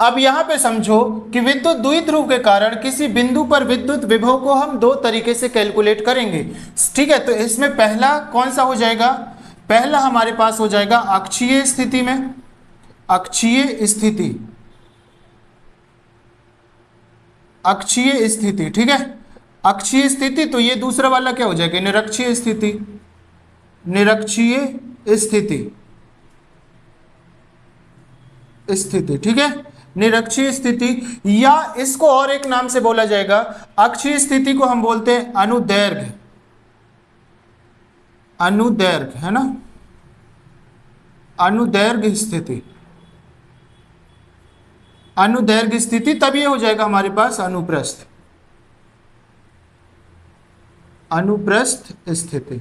अब यहाँ पे समझो कि विद्युत द्विध्रुव के कारण किसी बिंदु पर विद्युत विभव को हम दो तरीके से कैलकुलेट करेंगे। ठीक है, तो इसमें पहला कौन सा हो जाएगा, पहला हमारे पास हो जाएगा अक्षीय स्थिति में, अक्षीय स्थिति, अक्षीय स्थिति। ठीक है, अक्षीय स्थिति, तो ये दूसरा वाला क्या हो जाएगा, निरक्षीय स्थिति, निरक्षीय स्थिति, स्थिति। ठीक है, निरक्षीय स्थिति, या इसको और एक नाम से बोला जाएगा, अक्षीय स्थिति को हम बोलते हैं अनुदैर्घ्य, अनुदैर्घ्य है ना, अनुदैर्घ्य स्थिति, अनुदैर्घ्य स्थिति। तब ये हो जाएगा हमारे पास अनुप्रस्थ, अनुप्रस्थ स्थिति।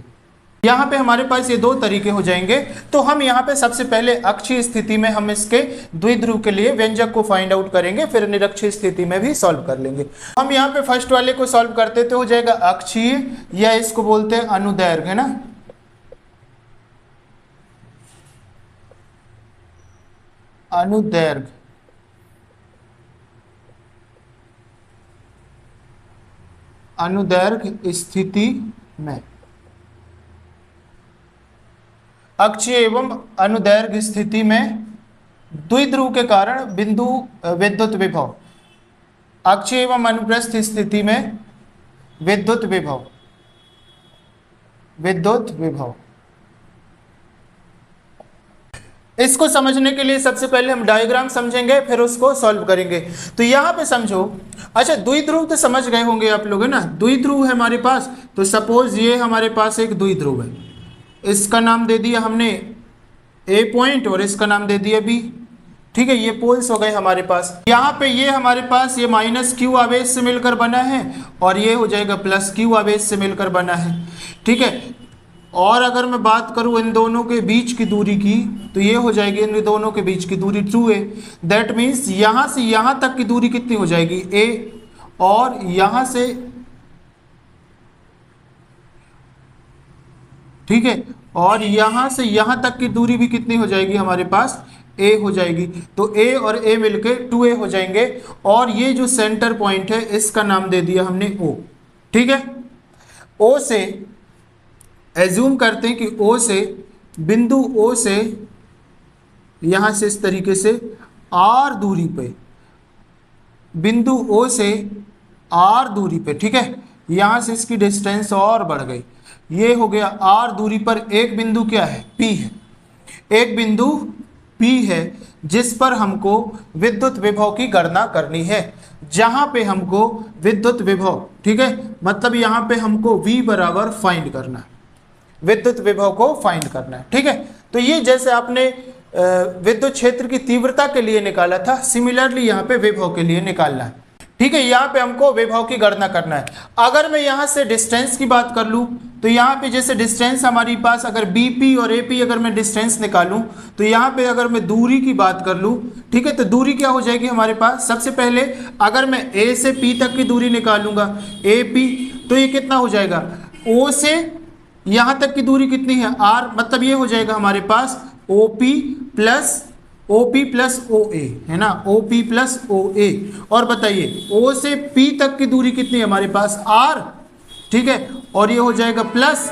यहाँ पे हमारे पास ये दो तरीके हो जाएंगे। तो हम यहाँ पे सबसे पहले अक्षीय स्थिति में हम इसके द्विध्रुव के लिए व्यंजक को फाइंड आउट करेंगे, फिर निरक्षीय स्थिति में भी सॉल्व कर लेंगे। हम यहाँ पे फर्स्ट वाले को सॉल्व करते तो हो जाएगा अक्षीय, या इसको बोलते हैं अनुदैर्घ्य, है ना, अनुदैर्घ्य। अनुदैर्घ्य स्थिति में अक्षीय एवं अनुदैर्घ्य स्थिति में द्विध्रुव के कारण बिंदु विद्युत विभव, अक्षीय एवं अनुप्रस्थ स्थिति में विद्युत विभव, विद्युत विभव। इसको समझने के लिए सबसे पहले हम डायग्राम समझेंगे, फिर उसको सॉल्व करेंगे। तो यहाँ पे समझो, अच्छा द्विध्रुव तो समझ गए होंगे आप लोग, है ना, द्विध्रुव है हमारे पास। तो सपोज ये हमारे पास एक द्विध्रुव है, इसका नाम दे दिया हमने ए पॉइंट और इसका नाम दे दिया बी। ठीक है, ये पोल्स हो गए हमारे पास। यहाँ पे ये हमारे पास ये माइनस क्यू आवेश से मिलकर बना है और ये हो जाएगा प्लस क्यू आवेश से मिलकर बना है। ठीक है, और अगर मैं बात करूँ इन दोनों के बीच की दूरी की, तो ये हो जाएगी इन दोनों के बीच की दूरी 2a। दैट मीन्स यहाँ से यहाँ तक की दूरी कितनी हो जाएगी a, और यहाँ से, ठीक है, और यहाँ से यहाँ तक की दूरी भी कितनी हो जाएगी हमारे पास a हो जाएगी। तो a और a मिलके 2a हो जाएंगे। और ये जो सेंटर पॉइंट है इसका नाम दे दिया हमने O। ठीक है, O से एज्यूम करते हैं कि O से, बिंदु O से यहाँ से इस तरीके से R दूरी पे, बिंदु O से R दूरी पे, ठीक है, यहाँ से इसकी डिस्टेंस और बढ़ गई, ये हो गया R दूरी पर एक बिंदु क्या है, P है, एक बिंदु P है जिस पर हमको विद्युत विभव की गणना करनी है, जहाँ पे हमको विद्युत विभव, ठीक है, मतलब यहाँ पे हमको V बराबर फाइंड करना है, विद्युत विभव को फाइंड करना है। ठीक है, तो ये जैसे आपने विद्युत क्षेत्र की तीव्रता के लिए निकाला था, सिमिलरली यहाँ पे विभव के लिए निकालना है। ठीक है, यहाँ पे हमको विभव की गणना करना है। अगर मैं यहाँ से डिस्टेंस की बात कर लूँ, तो यहाँ पे जैसे डिस्टेंस हमारी पास, अगर BP और AP अगर मैं डिस्टेंस निकालूँ, तो यहाँ पे अगर मैं दूरी की बात कर लूँ, ठीक है, तो दूरी क्या हो जाएगी हमारे पास, सबसे पहले अगर मैं A से P तक की दूरी निकालूंगा, AP, तो ये कितना हो जाएगा, O से यहाँ तक की दूरी कितनी है R, मतलब ये हो जाएगा हमारे पास OP प्लस OA, है ना, OP प्लस OA। और बताइए O से P तक की दूरी कितनी है हमारे पास R, ठीक है, और ये हो जाएगा प्लस,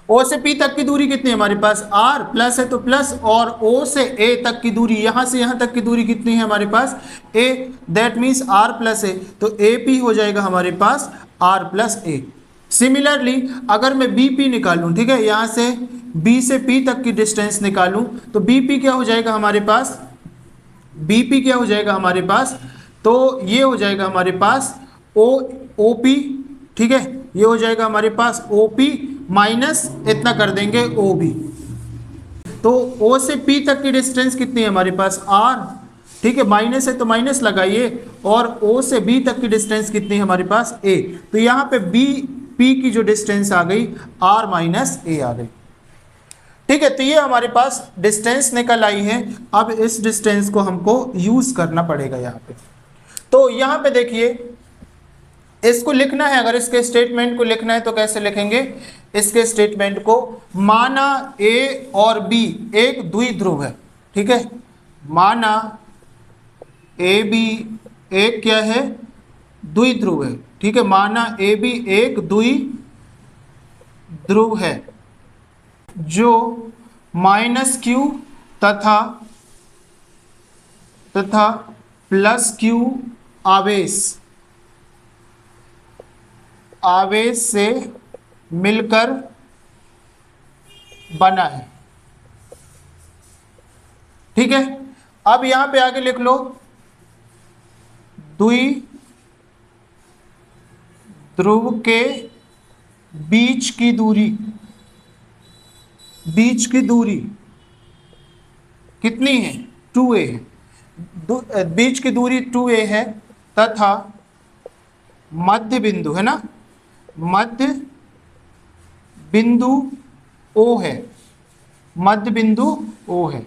O से P तक की दूरी कितनी है हमारे पास R, प्लस है तो प्लस, और O से A तक की दूरी, यहाँ से यहाँ तक की दूरी कितनी है हमारे पास A, that means R plus A, तो AP हो जाएगा हमारे पास R प्लस A। सिमिलरली अगर मैं BP निकालूं, ठीक है, यहाँ से B से P तक की डिस्टेंस निकालूं, तो BP क्या हो जाएगा हमारे पास, BP क्या हो जाएगा हमारे पास, तो ये हो जाएगा हमारे पास OP, ठीक है, ये हो जाएगा हमारे पास OP माइनस इतना कर देंगे OB। तो O से P तक की डिस्टेंस कितनी है हमारे पास R, ठीक है, माइनस है तो माइनस लगाइए, और O से B तक की डिस्टेंस कितनी है हमारे पास A, तो यहाँ पे P की जो डिस्टेंस आ गई R माइनस A आ गई। ठीक है, तो ये हमारे पास डिस्टेंस निकल आई है। अब इस डिस्टेंस को हमको यूज करना पड़ेगा यहाँ पे। तो यहाँ पे देखिए, इसको लिखना है, अगर इसके स्टेटमेंट को लिखना है तो कैसे लिखेंगे, इसके स्टेटमेंट को। माना ए और बी एक द्विध्रुव है, ठीक है, माना ए बी एक क्या है, द्विध्रुव है, ठीक है, माना ए बी एक द्विध्रुव है जो -q तथा +q आवेश से मिलकर बना है, ठीक है। अब यहां पे आगे लिख लो द्विध्रुव के बीच की दूरी कितनी है, 2a है, बीच की दूरी 2a है तथा मध्य बिंदु है ना, मध्य बिंदु O है, मध्य बिंदु O है,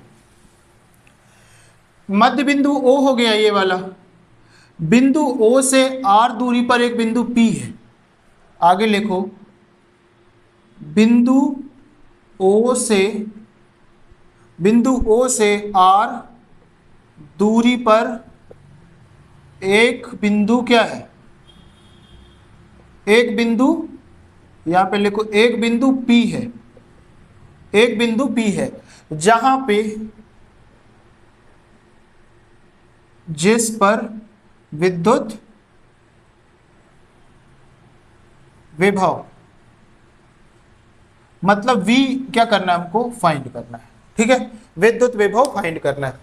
मध्य बिंदु O हो गया ये वाला। बिंदु O से R दूरी पर एक बिंदु P है, आगे लिखो बिंदु O से R दूरी पर एक बिंदु क्या है, एक बिंदु, यहां पे लिखो एक बिंदु P है, एक बिंदु P है जहां पे जिस पर विद्युत विभव, मतलब V क्या करना है हमको, फाइंड करना है, ठीक है, विद्युत विभव फाइंड करना है।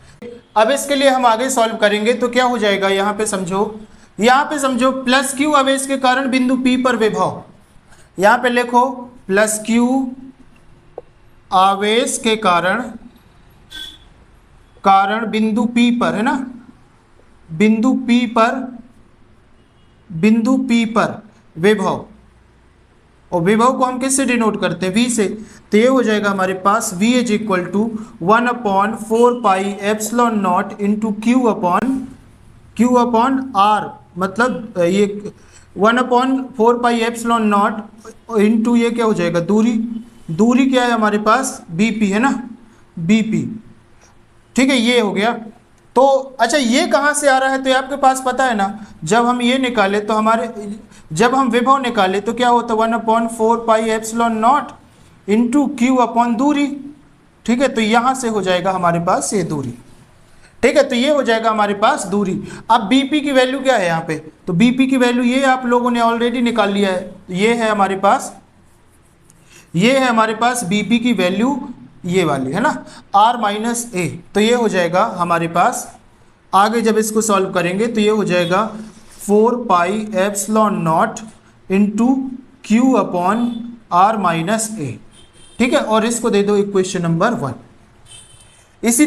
अब इसके लिए हम आगे सॉल्व करेंगे तो क्या हो जाएगा, यहां पे समझो +q आवेश के कारण बिंदु P पर विभव, यहां पे लिखो +q आवेश के कारण बिंदु P पर है ना, बिंदु P पर विभव, और विभव को हम किससे डिनोट करते हैं, V से। तो ये हो जाएगा हमारे पास V = 1/4πε0 into Q upon R, मतलब ये 1/4πε0 इंटू ये क्या हो जाएगा, दूरी क्या है हमारे पास, BP है ना, BP, ठीक है, ये हो गया। तो अच्छा ये कहाँ से आ रहा है, तो ये आपके पास पता है ना, जब हम ये निकाले तो जब हम विभव निकाले तो क्या होता है 1/4πε0 इंटू Q अपॉन दूरी, ठीक है, तो यहाँ से हो जाएगा हमारे पास ये दूरी, ठीक है, तो ये हो जाएगा हमारे पास दूरी। अब BP की वैल्यू क्या है यहाँ पे, तो BP की वैल्यू ये आप लोगों ने ऑलरेडी निकाल लिया है, ये है हमारे पास BP की वैल्यू ये वाली है ना, R माइनस A, तो ये हो जाएगा हमारे पास, आगे जब इसको सॉल्व करेंगे तो ये हो जाएगा 4πε0 into Q upon R minus A, ठीक है, और इसको दे दो इक्वेशन नंबर 1। इसी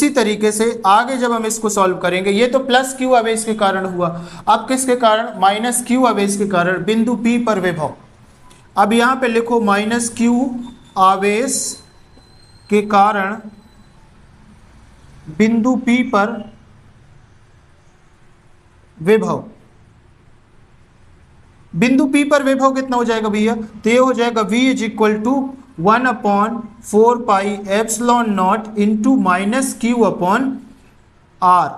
तरीके से आगे जब हम इसको सॉल्व करेंगे, ये तो +q आवेश के कारण हुआ, अब किसके कारण, -q आवेश के कारण बिंदु P पर विभव। अब यहाँ पे लिखो -q आवेश के कारण बिंदु P पर विभव, बिंदु P पर विभव कितना हो जाएगा भैया, तो ये हो जाएगा V = 1/4πε0 into -q upon R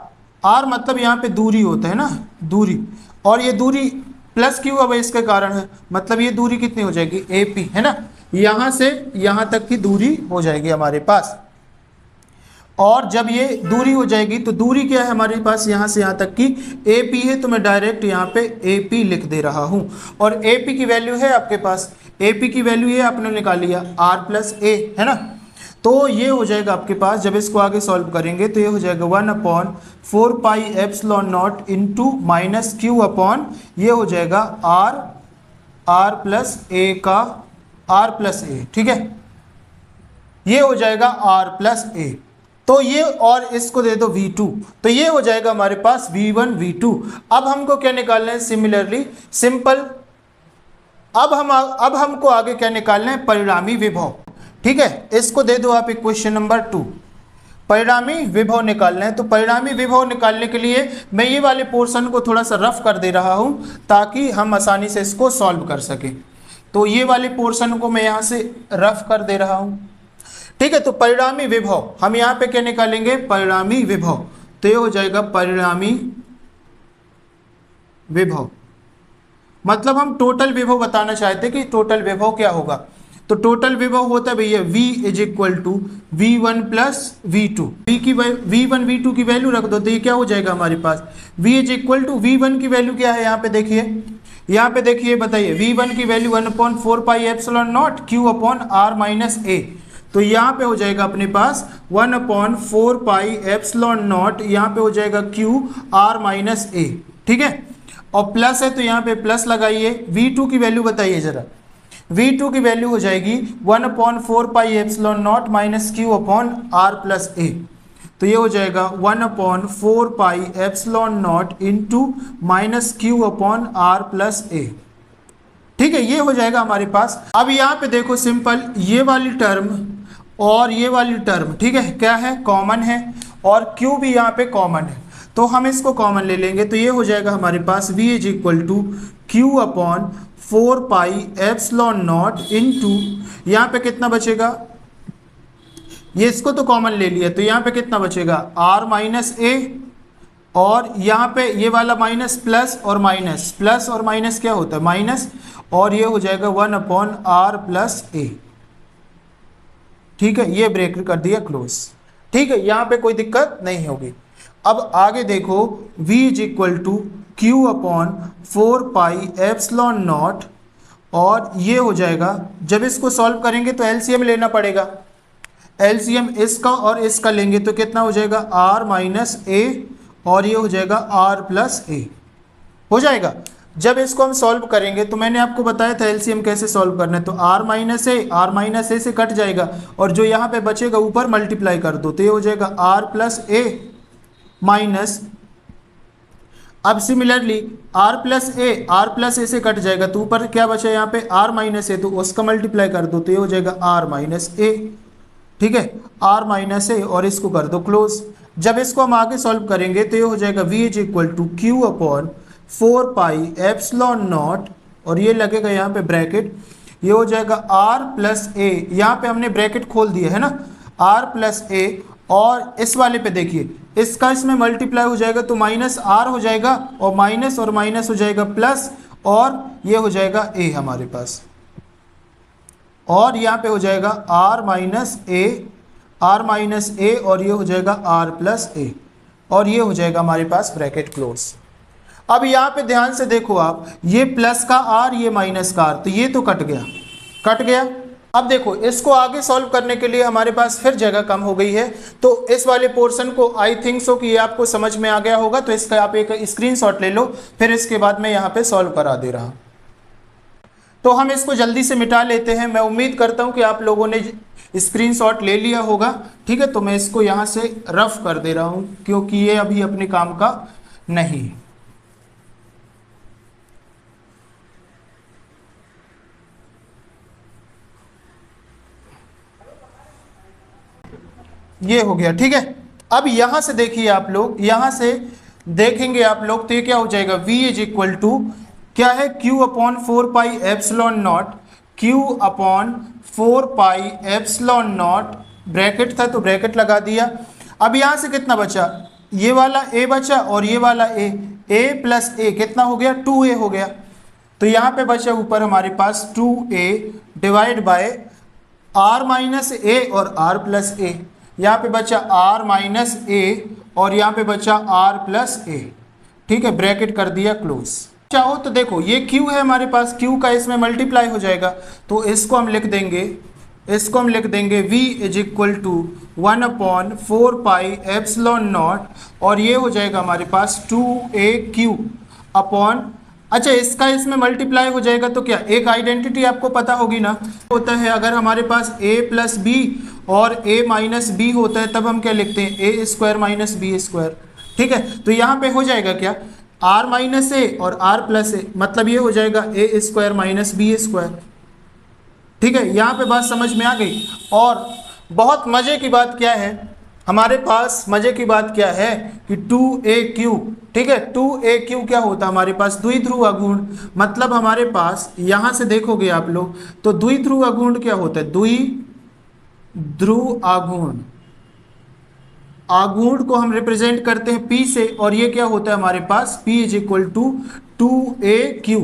मतलब यहाँ पे दूरी होता है ना, दूरी, और ये दूरी +q आवेश के कारण है, मतलब ये दूरी कितनी हो जाएगी, AP है ना, यहाँ से यहाँ तक की दूरी हो जाएगी हमारे पास। और जब ये दूरी हो जाएगी तो दूरी क्या है हमारे पास, यहाँ से यहाँ तक की AP है, तो मैं डायरेक्ट यहाँ पे AP लिख दे रहा हूँ। और AP की वैल्यू है आपके पास, AP की वैल्यू ये आपने निकाल लिया R + A है ना, तो ये हो जाएगा आपके पास, जब इसको आगे सॉल्व करेंगे तो ये हो जाएगा 1/4πε0 इंटू -q अपॉन ये हो जाएगा R + A का R + A, ठीक है, ये हो जाएगा R + A, तो ये, और इसको दे दो V2, तो ये हो जाएगा हमारे पास V1 V2। अब हमको क्या निकालना है, सिमिलरली सिंपल, अब हमको आगे क्या निकालना है, परिणामी विभव, ठीक है, इसको दे दो आप इक्वेशन नंबर 2, परिणामी विभव निकालना है। तो परिणामी विभव निकालने के लिए मैं ये वाले पोर्शन को थोड़ा सा रफ कर दे रहा हूँ ताकि हम आसानी से इसको सॉल्व कर सकें। तो ये वाले पोर्शन को मैं यहाँ से रफ कर दे रहा हूँ। ठीक है, तो परिणामी विभव हम यहाँ पे क्या निकालेंगे, परिणामी विभव। तो ये हो जाएगा परिणामी विभव, मतलब हम टोटल विभव बताना चाहते कि टोटल विभव क्या होगा। तो टोटल विभव होता है भैया V is equal to V1 plus V2। V1 V2 की वैल्यू रख दो तो ये क्या हो जाएगा हमारे पास, V is equal to V1 की वैल्यू क्या है, यहाँ पे देखिए, यहाँ पे देखिए, बताइए V1 की value 1/4 pi epsilon not Q upon R minus A। तो यहाँ पे हो जाएगा अपने पास 1/4 पाई एप्सिलॉन नॉट, यहाँ पे हो जाएगा Q R माइनस A। ठीक है, और प्लस है तो यहाँ पे प्लस लगाइए। V2 की वैल्यू बताइए जरा, V2 की वैल्यू हो जाएगी 1/4 pi epsilon not minus Q upon R plus A। तो ये हो जाएगा 1/4 pi epsilon naught into minus Q upon R plus A। ठीक है, ये हो जाएगा हमारे पास। अब यहाँ पे देखो सिंपल, ये वाली टर्म और ये वाली टर्म, ठीक है, क्या है, कॉमन है, और Q भी यहाँ पे कॉमन है, तो हम इसको कॉमन ले लेंगे। तो ये हो जाएगा हमारे पास V is equal to Q upon 4 pi epsilon naught into, यहाँ पे कितना बचेगा, ये इसको तो कॉमन ले लिया, तो यहाँ पे कितना बचेगा R माइनस A, और यहाँ पे ये वाला माइनस प्लस और माइनस, प्लस और माइनस क्या होता है, माइनस, और ये हो जाएगा 1/R प्लस A। ठीक है, ये ब्रैकेट कर दिया क्लोज। ठीक है, यहाँ पे कोई दिक्कत नहीं होगी। अब आगे देखो, V is equal to Q upon 4 pi epsilon naught, और ये हो जाएगा, जब इसको सॉल्व करेंगे तो एलसीएम लेना पड़ेगा, एलसीएम इसका और इसका लेंगे तो कितना हो जाएगा R माइनस A, और ये हो जाएगा R प्लस A हो जाएगा। जब इसको हम सॉल्व करेंगे तो मैंने आपको बताया था एलसीएम कैसे सॉल्व करना है, तो R माइनस A से कट जाएगा, और जो यहाँ पे बचेगा ऊपर मल्टीप्लाई कर दो, तो ये हो जाएगा R प्लस A माइनस, अब सिमिलरली R प्लस A से कट जाएगा, तो ऊपर क्या बचा यहाँ पे R माइनस A, तो उसका मल्टीप्लाई कर दो, तो ये हो जाएगा R माइनस A। ठीक है, R माइनस A, और इसको कर दो क्लोज। जब इसको हम आगे सॉल्व करेंगे तो ये हो जाएगा V is equal to Q upon 4 pi epsilon naught, और ये लगेगा यहाँ पे ब्रैकेट, ये हो जाएगा R प्लस A, यहाँ पे हमने ब्रैकेट खोल दिया है ना, R प्लस A, और इस वाले पे देखिए, इसका इसमें मल्टीप्लाई हो जाएगा तो माइनस R हो जाएगा, और माइनस हो जाएगा प्लस, और ये हो जाएगा A हमारे पास, और यहाँ पे हो जाएगा R माइनस A, और ये हो जाएगा R प्लस A, और ये हो जाएगा हमारे पास ब्रैकेट क्लोज। अब यहाँ पे ध्यान से देखो आप, ये प्लस का R, ये माइनस का R, तो ये तो कट गया। अब देखो, इसको आगे सॉल्व करने के लिए हमारे पास फिर जगह कम हो गई है, तो इस वाले पोर्शन को आई थिंक सो कि ये आपको समझ में आ गया होगा, तो इसका आप एक स्क्रीनशॉट ले लो, फिर इसके बाद मैं यहाँ पे सॉल्व करा दे रहा हूँ। तो हम इसको जल्दी से मिटा लेते हैं। मैं उम्मीद करता हूँ कि आप लोगों ने स्क्रीनशॉट ले लिया होगा। ठीक है, तो मैं इसको यहाँ से रफ कर दे रहा हूँ, क्योंकि ये अभी अपने काम का नहीं। ये हो गया। ठीक है, अब यहां से देखिए आप लोग, यहां से देखेंगे आप लोग, तो ये क्या हो जाएगा, V इज इक्वल टू क्या है, Q upon 4 pi epsilon not, Q upon 4 pi epsilon not, bracket था तो ब्रैकेट लगा दिया। अब यहां से कितना बचा, ये वाला A बचा और ये वाला A प्लस A कितना हो गया, 2A हो गया। तो यहाँ पे बचा ऊपर हमारे पास 2A divide by R minus A और R प्लस A, यहाँ पे बचा R माइनस A और यहाँ पे बचा R प्लस A। ठीक है, ब्रैकेट कर दिया क्लोज। चाहो तो देखो, ये Q है हमारे पास, Q का इसमें मल्टीप्लाई हो जाएगा, तो इसको हम लिख देंगे V is equal to 1/4 pi epsilon naught, और ये हो जाएगा हमारे पास 2AQ अपॉन, अच्छा इसका इसमें मल्टीप्लाई हो जाएगा, तो क्या एक आइडेंटिटी आपको पता होगी ना, होता है अगर हमारे पास A प्लस B और A माइनस B होता है, तब हम क्या लिखते हैं, A square minus B square. ठीक है, तो यहाँ पे हो जाएगा क्या, R माइनस A और R प्लस A, मतलब ये हो जाएगा A square minus B square. ठीक है, यहाँ पे बात समझ में आ गई। और बहुत मज़े की बात क्या है, हमारे पास मजे की बात क्या है कि 2AQ, ठीक है, 2AQ क्या होता है हमारे पास, द्विध्रुव अघूर्ण। मतलब हमारे पास यहां से देखोगे आप लोग तो द्विध्रुव अघूर्ण क्या होता है, द्विध्रुव आघूर्ण, आघूर्ण को हम रिप्रेजेंट करते हैं P से, और ये क्या होता है हमारे पास P is equal to 2AQ,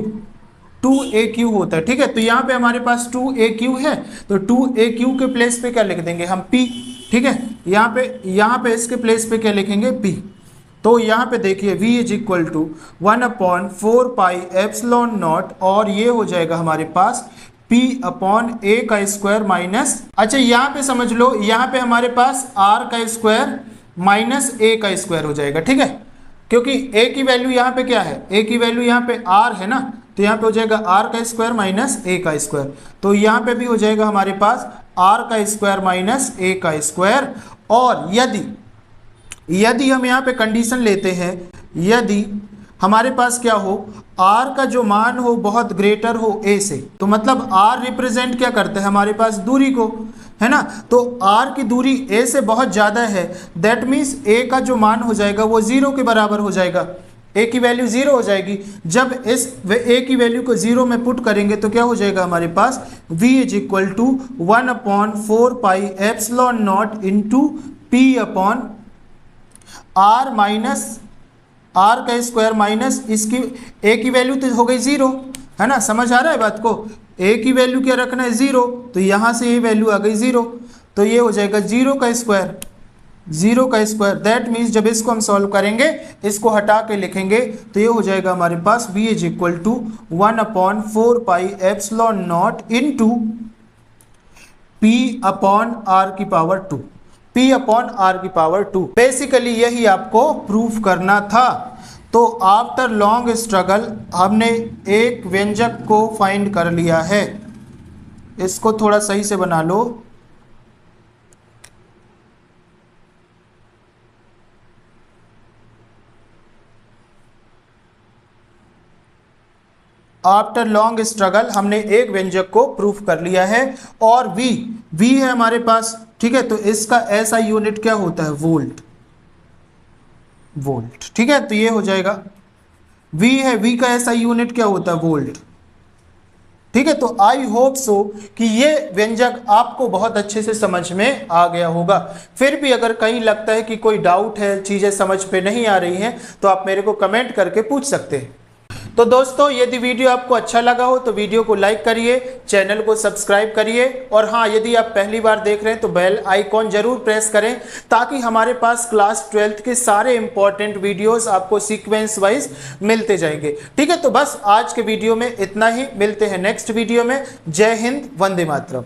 2AQ होता है, ठीक है। तो यहाँ पे हमारे पास 2AQ है, तो 2AQ के प्लेस पे क्या लिख देंगे हम, P, ठीक है। यहाँ पे इसके प्लेस पे क्या लिखेंगे, P। तो यहाँ पे देखिए V इज इक्वल टू 1/4πε0, और ये हो जाएगा हमारे पास P/a का स्क्वायर माइनस, अच्छा यहाँ पे समझ लो, यहाँ पे हमारे पास r का स्क्वायर माइनस a का स्क्वायर हो जाएगा, ठीक है। क्योंकि a की वैल्यू यहाँ पे क्या है, a की वैल्यू यहाँ पे r है ना, तो यहाँ पे हो जाएगा r का स्क्वायर माइनस a का स्क्वायर। तो यहाँ पे भी हो जाएगा हमारे पास r का स्क्वायर माइनस a का स्क्वायर। और यदि हम यहाँ पे कंडीशन लेते हैं, यदि हमारे पास क्या हो, r का जो मान हो बहुत ग्रेटर हो a से, तो मतलब r रिप्रेजेंट क्या करता है हमारे पास, दूरी को, है ना। तो r की दूरी a से बहुत ज़्यादा है, दैट मीन्स a का जो मान हो जाएगा वो 0 के बराबर हो जाएगा, a की वैल्यू 0 हो जाएगी। जब इस a की वैल्यू को 0 में पुट करेंगे तो क्या हो जाएगा हमारे पास, v is equal to 1/4πε0 into P/r minus r का स्क्वायर माइनस इसकी a की वैल्यू तो हो गई 0, है ना, समझ आ रहा है बात को, a की वैल्यू क्या रखना है 0, तो यहाँ से ये वैल्यू आ गई 0, तो ये हो जाएगा 0 का स्क्वायर, 0 का स्क्वायर। दैट मीन्स जब इसको हम सॉल्व करेंगे, इसको हटा के लिखेंगे, तो ये हो जाएगा हमारे पास v is equal to 1/4πε0 into P/r की पावर 2, P/r की पावर 2। बेसिकली यही आपको प्रूफ करना था। तो आफ्टर लॉन्ग स्ट्रगल हमने एक व्यंजक को फाइंड कर लिया है, इसको थोड़ा सही से बना लो। आफ्टर लॉन्ग स्ट्रगल हमने एक व्यंजक को प्रूफ कर लिया है, और v है हमारे पास, ठीक है। तो इसका ऐसा यूनिट क्या होता है, वोल्ट, ठीक है। तो ये हो जाएगा v है, v का ऐसा यूनिट क्या होता है, वोल्ट, ठीक है। तो आई होप सो कि ये व्यंजक आपको बहुत अच्छे से समझ में आ गया होगा। फिर भी अगर कहीं लगता है कि कोई डाउट है, चीज़ें समझ पे नहीं आ रही हैं, तो आप मेरे को कमेंट करके पूछ सकते हैं। तो दोस्तों यदि वीडियो आपको अच्छा लगा हो तो वीडियो को लाइक करिए, चैनल को सब्सक्राइब करिए, और हाँ, यदि आप पहली बार देख रहे हैं तो बेल आइकॉन जरूर प्रेस करें, ताकि हमारे पास क्लास 12th के सारे इंपॉर्टेंट वीडियोस आपको सीक्वेंस वाइज मिलते जाएंगे, ठीक है। तो बस आज के वीडियो में इतना ही, मिलते हैं नेक्स्ट वीडियो में। जय हिंद, वंदे मातरम।